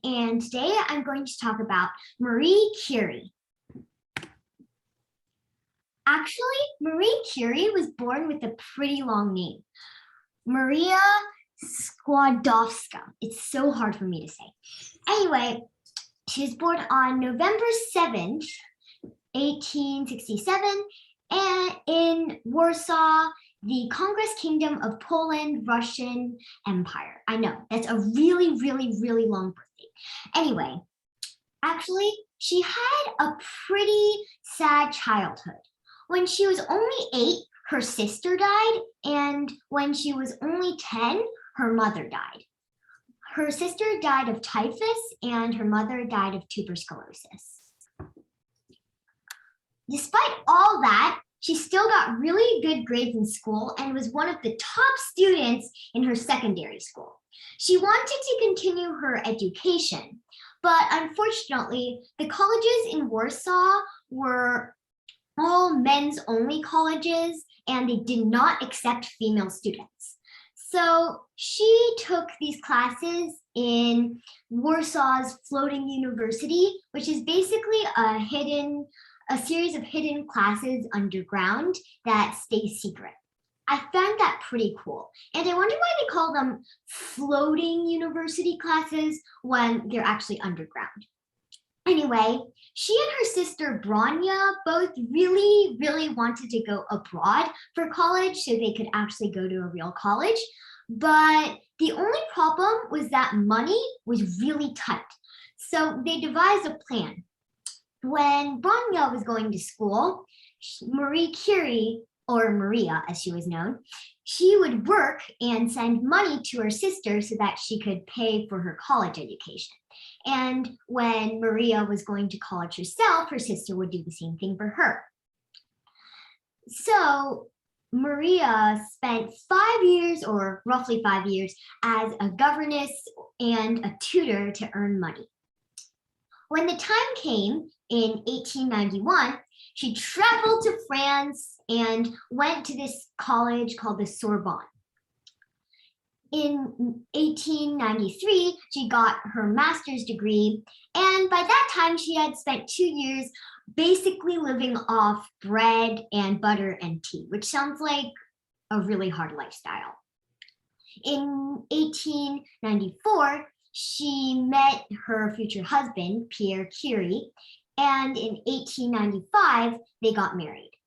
and today I'm going to talk about Marie Curie. Actually, Marie Curie was born with a pretty long name, Maria Skłodowska. It's so hard for me to say. Anyway, she was born on November 7th, 1867, and in Warsaw, the Congress Kingdom of Poland, Russian Empire. I know, that's a really, really, really long birthday. Anyway, actually, she had a pretty sad childhood. When she was only 8, her sister died, and when she was only 10, her mother died. Her sister died of typhus, and her mother died of tuberculosis. Despite all that, she still got really good grades in school and was one of the top students in her secondary school. She wanted to continue her education, but unfortunately, the colleges in Warsaw were all men's only colleges and they did not accept female students. So she took these classes in Warsaw's floating university, which is basically a series of hidden classes underground that stay secret. I found that pretty cool. And I wonder why they call them floating university classes when they're actually underground. Anyway, she and her sister Branya both really, really wanted to go abroad for college so they could actually go to a real college. But the only problem was that money was really tight. So they devised a plan. When Branya was going to school, Marie Curie, or Maria as she was known, she would work and send money to her sister so that she could pay for her college education. And when Maria was going to college herself, her sister would do the same thing for her. So Maria spent 5 years, or roughly 5 years, as a governess and a tutor to earn money. When the time came in 1891, she traveled to France and went to this college called the Sorbonne. In 1893, she got her master's degree, and by that time she had spent 2 years basically living off bread and butter and tea, which sounds like a really hard lifestyle. In 1894, she met her future husband, Pierre Curie, and in 1895, they got married.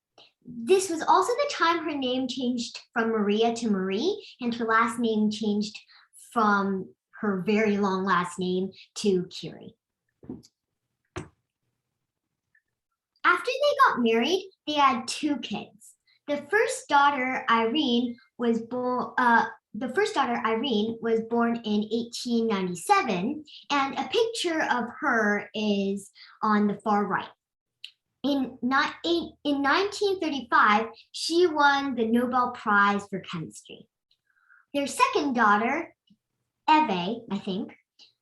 This was also the time her name changed from Maria to Marie, and her last name changed from her very long last name to Curie. After they got married, they had 2 kids. The first daughter, Irene, was born in 1897, and a picture of her is on the far right. In 1935, she won the Nobel Prize for Chemistry. Their second daughter, Eve, I think,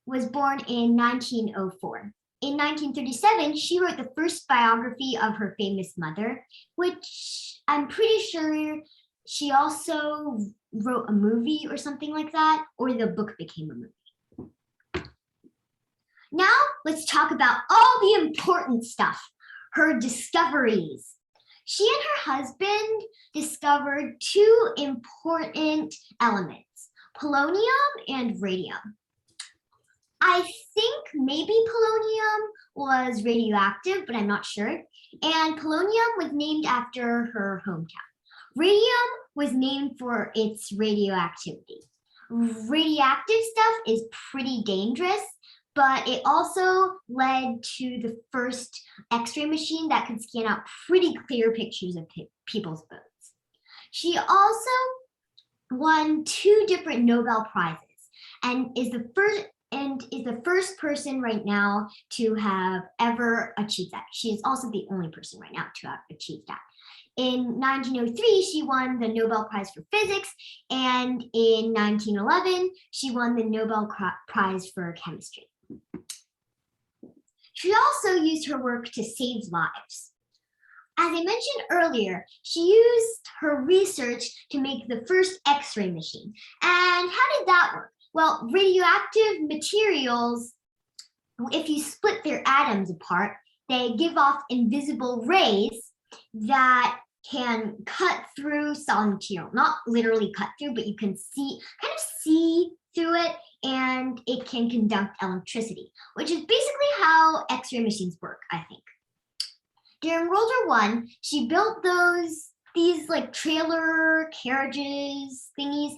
was born in 1904. In 1937, she wrote the first biography of her famous mother, which I'm pretty sure she also wrote a movie or something like that, or the book became a movie. Now, let's talk about all the important stuff. Her discoveries. She and her husband discovered 2 important elements, polonium and radium. I think maybe polonium was radioactive, but I'm not sure. And polonium was named after her hometown. Radium was named for its radioactivity. Radioactive stuff is pretty dangerous, but it also led to the first X-ray machine that could scan out pretty clear pictures of people's bones. She also won 2 different Nobel Prizes and is the first person right now to have ever achieved that. She is also the only person right now to have achieved that. In 1903, she won the Nobel Prize for Physics, and in 1911, she won the Nobel Prize for Chemistry. She also used her work to save lives. As I mentioned earlier, she used her research to make the first X-ray machine. And how did that work? Well, radioactive materials if you split their atoms apart, they give off invisible rays that can cut through solid material. Not literally cut through, but you can see through it, and it can conduct electricity, which is basically how X-ray machines work, I think. During World War One, she built these like trailer carriages thingies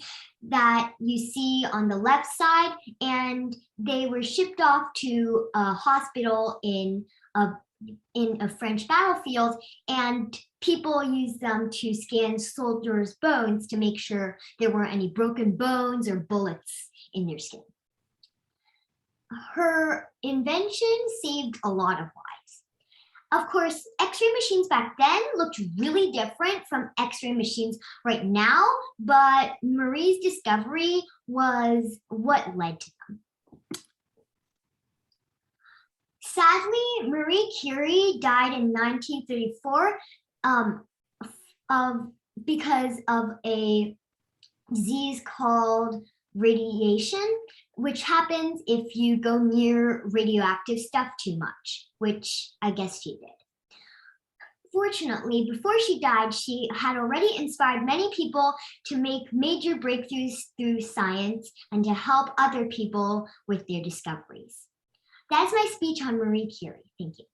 that you see on the left side, and they were shipped off to a hospital in a French battlefield, and people used them to scan soldiers' bones to make sure there weren't any broken bones or bullets in their skin. Her invention saved a lot of lives. Of course, X-ray machines back then looked really different from X-ray machines right now, but Marie's discovery was what led to them. Sadly, Marie Curie died in 1934 because of a disease called radiation, which happens if you go near radioactive stuff too much, which I guess she did. Fortunately, before she died, she had already inspired many people to make major breakthroughs through science and to help other people with their discoveries. That's my speech on Marie Curie. Thank you.